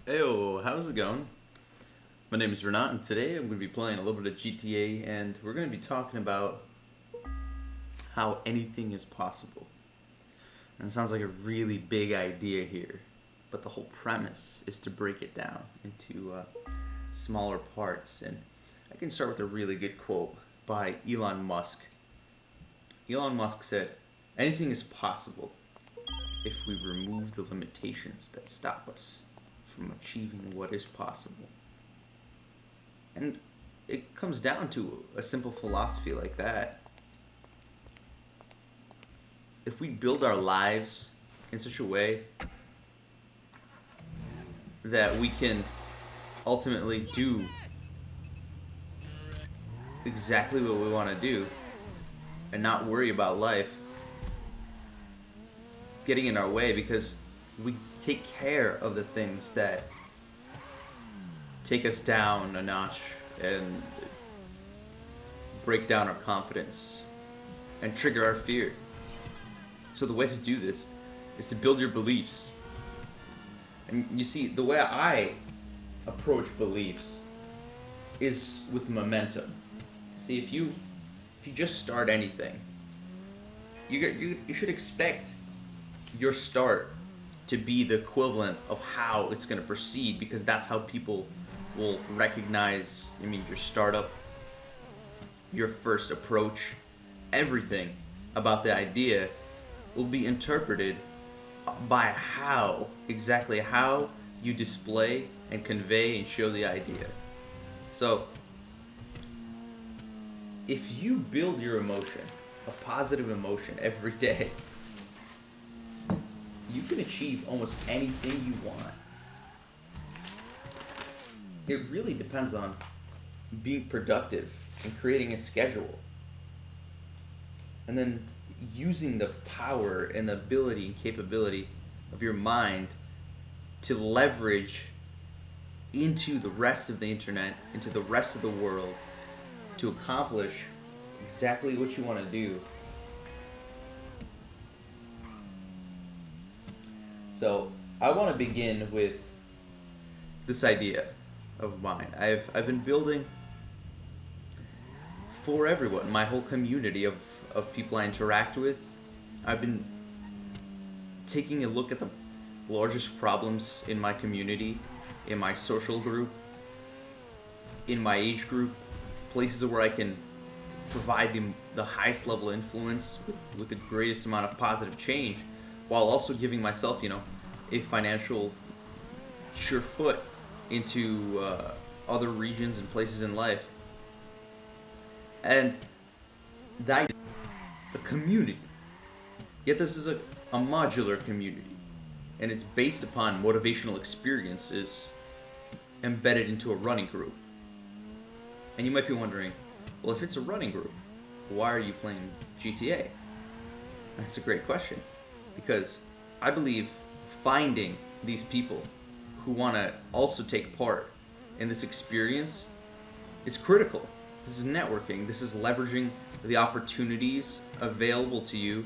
Heyo, how's it going? My name is Renat, and today I'm going to be playing a little bit of GTA, and we're going to be talking about how anything is possible. And it sounds like a really big idea here, but the whole premise is to break it down into smaller parts. And I can start with a really good quote by Elon Musk. Elon Musk said, "Anything is possible if we remove the limitations that stop us from achieving what is possible." And it comes down to a simple philosophy like that. If we build our lives in such a way that we can ultimately do exactly what we want to do and not worry about life getting in our way, because we take care of the things that take us down a notch and break down our confidence and trigger our fear. So the way to do this is to build your beliefs. And you see, the way I approach beliefs is with momentum. See, if you just start anything, you should expect your start to be the equivalent of how it's going to proceed, because that's how people will recognize, your startup, your first approach, everything about the idea will be interpreted by exactly how you display and convey and show the idea. So, if you build your emotion, a positive emotion every day, you can achieve almost anything you want. It really depends on being productive and creating a schedule, and then using the power and the ability and capability of your mind to leverage into the rest of the internet, into the rest of the world, to accomplish exactly what you want to do. So I want to begin with this idea of mine. I've been building for everyone, my whole community of people I interact with. I've been taking a look at the largest problems in my community, in my social group, in my age group, places where I can provide the highest level influence with the greatest amount of positive change, while also giving myself, a financial sure foot into other regions and places in life. And that the community. Yet this is a modular community, and it's based upon motivational experiences embedded into a running group. And you might be wondering, well, if it's a running group, why are you playing GTA? That's a great question, because I believe finding these people who want to also take part in this experience is critical. This is networking. This is leveraging the opportunities available to you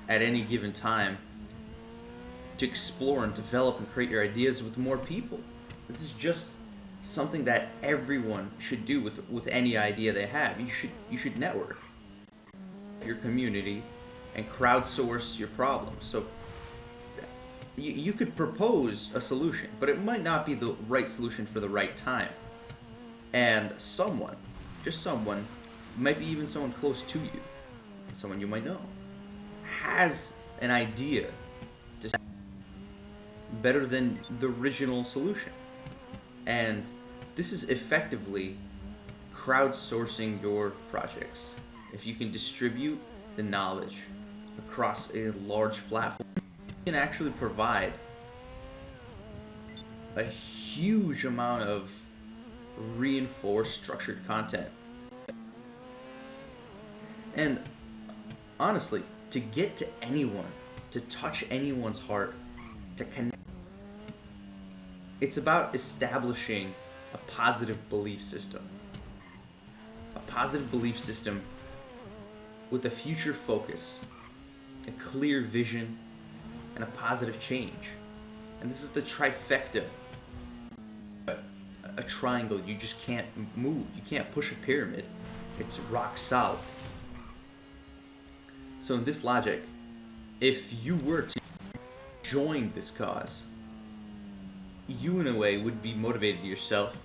at any given time to explore and develop and create your ideas with more people. This is just something that everyone should do with any idea they have. You should network your community and crowdsource your problems. So you could propose a solution, but it might not be the right solution for the right time. And someone, might be even someone close to you, someone you might know, has an idea better than the original solution. And this is effectively crowdsourcing your projects. If you can distribute the knowledge across a large platform, you can actually provide a huge amount of reinforced structured content. And honestly, to get to anyone, to touch anyone's heart, to connect, it's about establishing a positive belief system. A positive belief system with a future focus, a clear vision, and a positive change. And this is the trifecta a triangle, you just can't move. You can't push a pyramid. It's rock solid. So in this logic, if you were to join this cause, you in a way would be motivated yourself.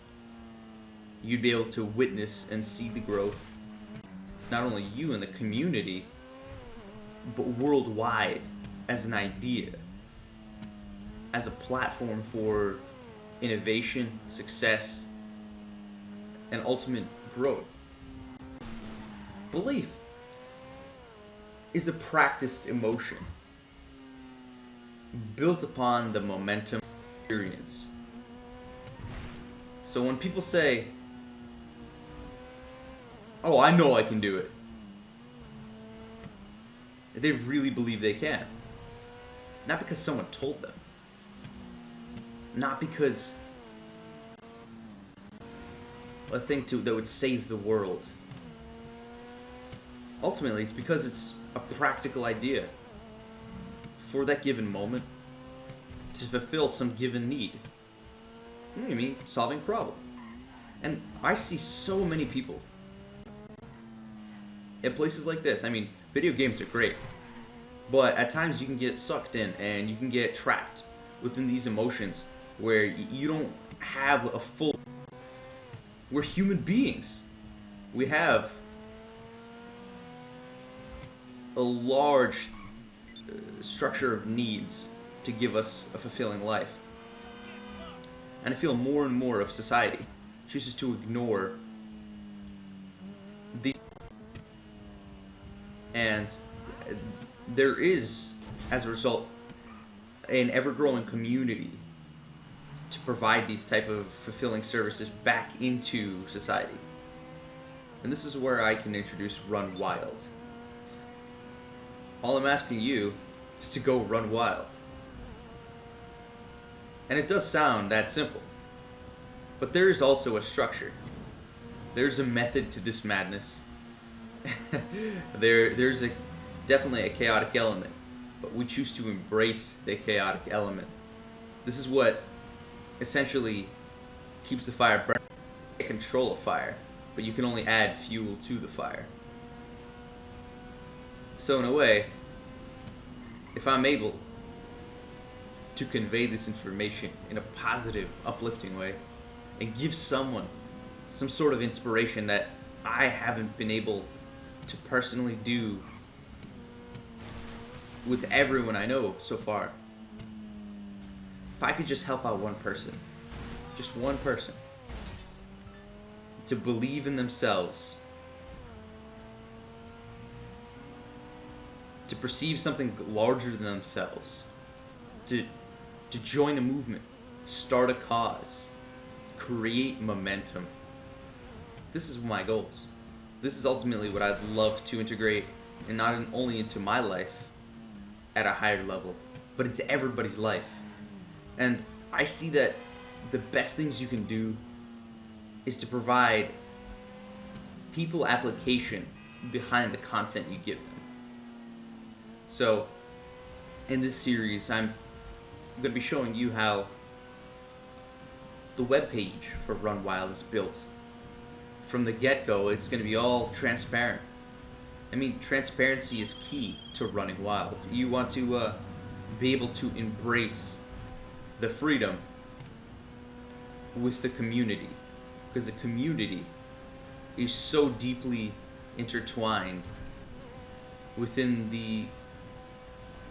You'd be able to witness and see the growth, not only you and the community, but worldwide as an idea, as a platform for innovation, success, and ultimate growth. Belief is a practiced emotion built upon the momentum experience. So when people say, "Oh, I know I can do it," they really believe they can. Not because someone told them. Not because a thing that would save the world. Ultimately, it's because it's a practical idea for that given moment to fulfill some given need. You know what I mean? Solving a problem. And I see so many people at places like this. I mean, video games are great, but at times you can get sucked in and you can get trapped within these emotions where you don't have a full... We're human beings. We have a large structure of needs to give us a fulfilling life. And I feel more and more of society chooses to ignore these. And there is, as a result, an ever-growing community to provide these type of fulfilling services back into society. And this is where I can introduce RunWild. All I'm asking you is to go run wild. And it does sound that simple. But there is also a structure. There's a method to this madness. There's definitely a chaotic element, but we choose to embrace the chaotic element. This is what essentially keeps the fire burning. You can't control a fire, but you can only add fuel to the fire. So in a way, if I'm able to convey this information in a positive, uplifting way, and give someone some sort of inspiration that I haven't been able to personally do with everyone I know so far. If I could just help out one person, just one person, to believe in themselves, to perceive something larger than themselves, to join a movement, start a cause, create momentum. This is my goals. This is ultimately what I'd love to integrate, and not only into my life at a higher level, but into everybody's life. And I see that the best things you can do is to provide people application behind the content you give them. So, in this series, I'm going to be showing you how the webpage for RunWild is built. From the get-go, it's going to be all transparent. I mean, transparency is key to running wild. You want to be able to embrace the freedom with the community, because the community is so deeply intertwined within the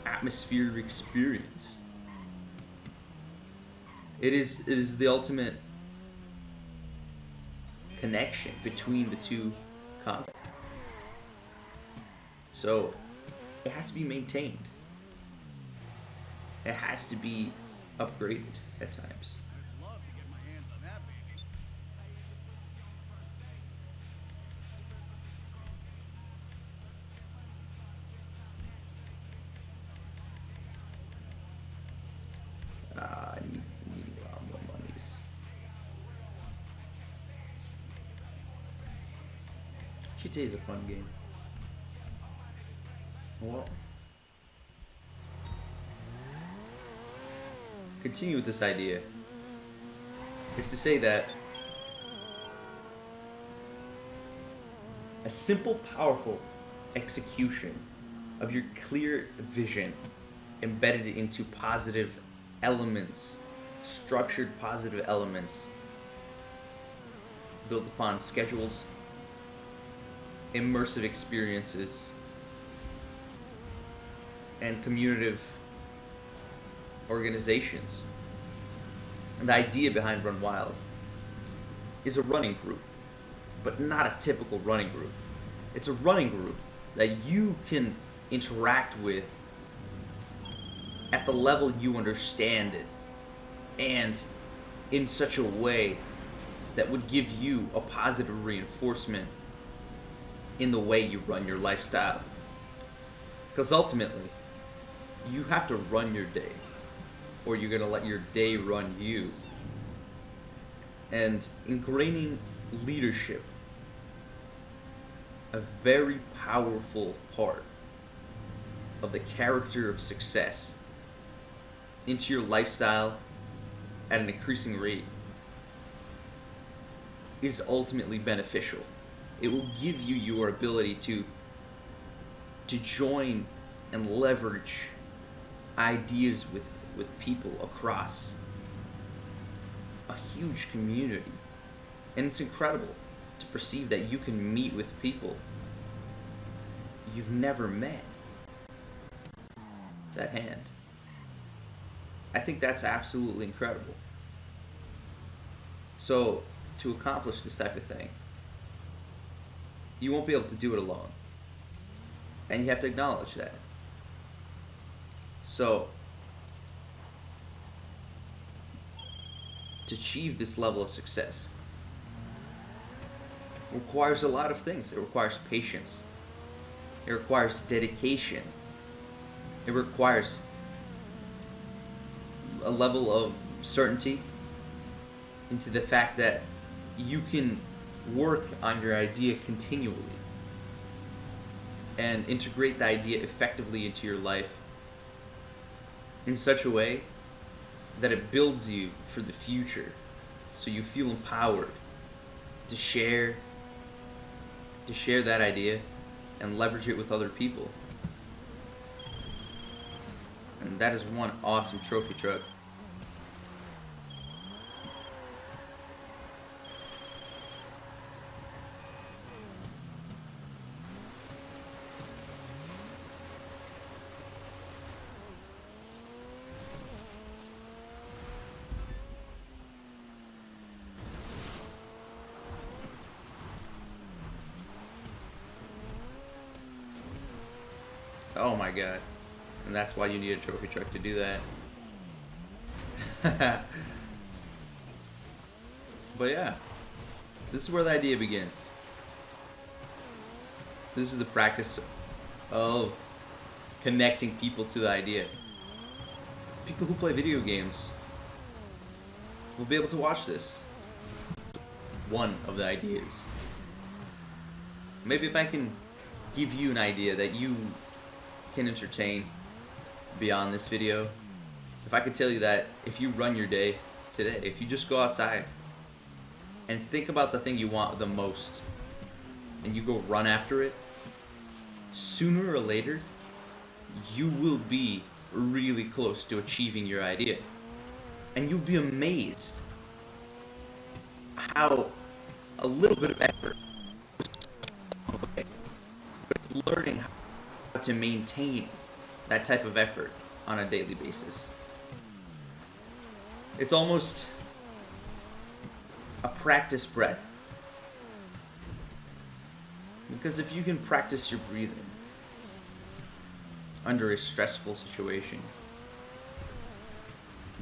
atmosphere experience. It is the ultimate connection between the two concepts. So it has to be maintained. It has to be upgraded at times. I'd love to get my hands on that baby. I need a lot more monies. GTA is a fun game. Well, continue with this idea. is to say that a simple, powerful execution of your clear vision embedded into positive elements, structured positive elements, built upon schedules, immersive experiences, and communicative organizations. And the idea behind RunWild is a running group, but not a typical running group. It's a running group that you can interact with at the level you understand it, and in such a way that would give you a positive reinforcement in the way you run your lifestyle. Because ultimately, you have to run your day, or you're going to let your day run you. And ingraining leadership, a very powerful part of the character of success, into your lifestyle at an increasing rate, is ultimately beneficial. It will give you your ability to join and leverage ideas with people across a huge community. And it's incredible to perceive that you can meet with people you've never met at hand. I think that's absolutely incredible. So, to accomplish this type of thing, you won't be able to do it alone. And you have to acknowledge that. So, to achieve this level of success requires a lot of things. It requires patience. It requires dedication. It requires a level of certainty into the fact that you can work on your idea continually and integrate the idea effectively into your life in such a way that it builds you for the future, so you feel empowered to share that idea and leverage it with other people. And that is one awesome trophy truck. Oh my god. And that's why you need a trophy truck to do that. But yeah, this is where the idea begins. This is the practice of connecting people to the idea. People who play video games will be able to watch this. One of the ideas. Maybe if I can give you an idea that you can entertain beyond this video, if I could tell you that if you run your day today, if you just go outside and think about the thing you want the most and you go run after it, sooner or later you will be really close to achieving your idea. And you'll be amazed how a little bit of effort, but it's learning how to maintain that type of effort on a daily basis. It's almost a practice breath. Because if you can practice your breathing under a stressful situation,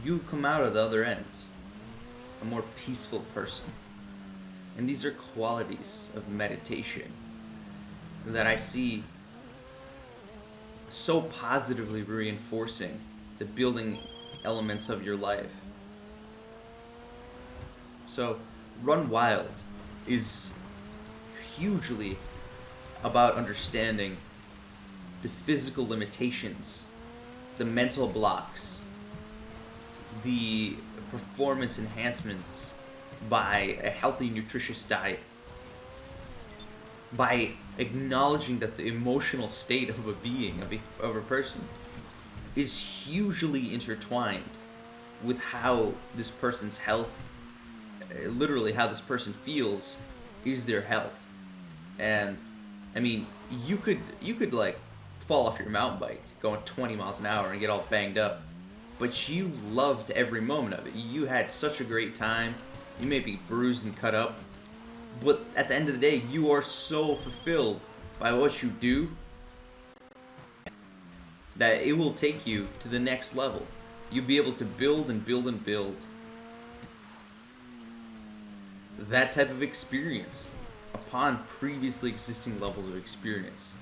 you come out of the other end a more peaceful person. And these are qualities of meditation that I see so positively reinforcing the building elements of your life. So, RunWild is hugely about understanding the physical limitations, the mental blocks, the performance enhancements by a healthy, nutritious diet, by acknowledging that the emotional state of a being, of a person, is hugely intertwined with how this person's health, literally how this person feels, is their health. And I mean, you could like fall off your mountain bike going 20 miles an hour and get all banged up, but you loved every moment of it. You had such a great time. You may be bruised and cut up, but at the end of the day, you are so fulfilled by what you do that it will take you to the next level. You'll be able to build and build and build that type of experience upon previously existing levels of experience.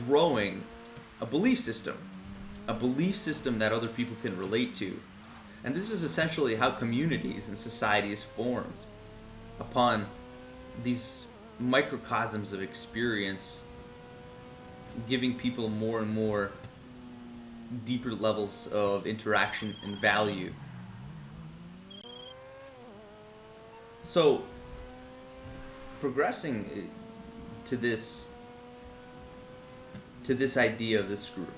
Growing a belief system that other people can relate to. And this is essentially how communities and society is formed, upon these microcosms of experience, giving people more and more deeper levels of interaction and value. So, progressing to this idea of this group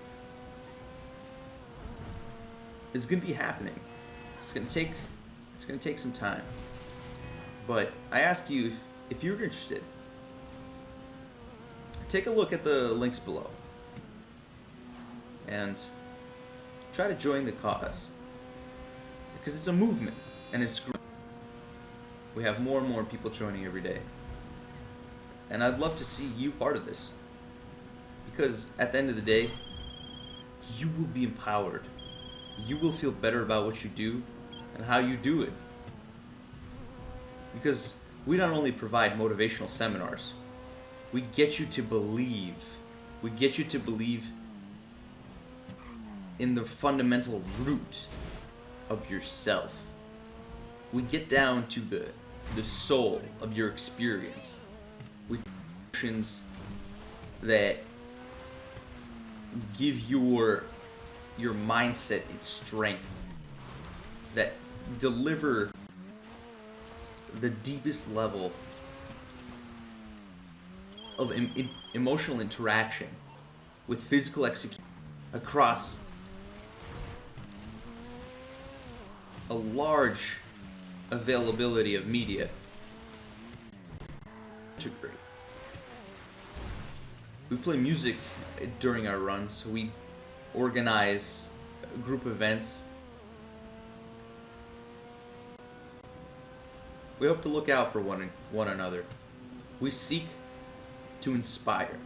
is going to be happening. It's going to take some time. But I ask you, if you're interested, take a look at the links below and try to join the cause, because it's a movement and it's growing. We have more and more people joining every day, and I'd love to see you part of this, because at the end of the day, you will be empowered. You will feel better about what you do and how you do it, because we not only provide motivational seminars, we get you to believe. We get you to believe in the fundamental root of yourself. We get down to the soul of your experience. We emotions that give your mindset its strength, that deliver the deepest level of emotional interaction with physical execution across a large availability of media. We play music during our runs. We organize group events. We hope to look out for one another. We seek to inspire.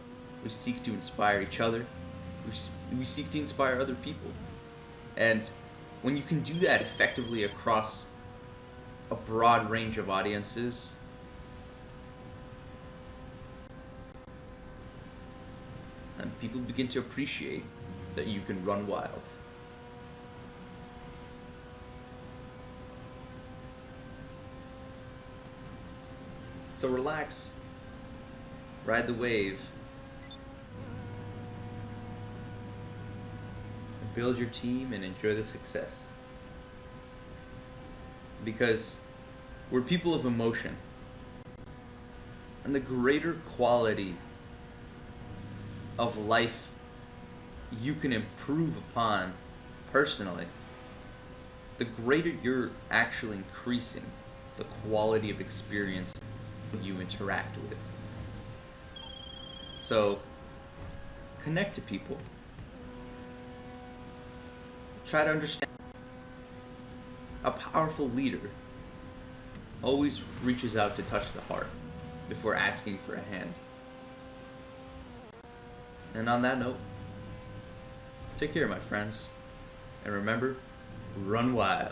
We seek to inspire each other. We seek to inspire other people. And when you can do that effectively across a broad range of audiences, and people begin to appreciate that you can run wild. So relax, ride the wave, build your team and enjoy the success. Because we're people of emotion, and the greater quality of life you can improve upon personally, the greater you're actually increasing the quality of experience you interact with. So, connect to people. Try to understand. A powerful leader always reaches out to touch the heart before asking for a hand. And on that note, take care, my friends. And remember, run wild.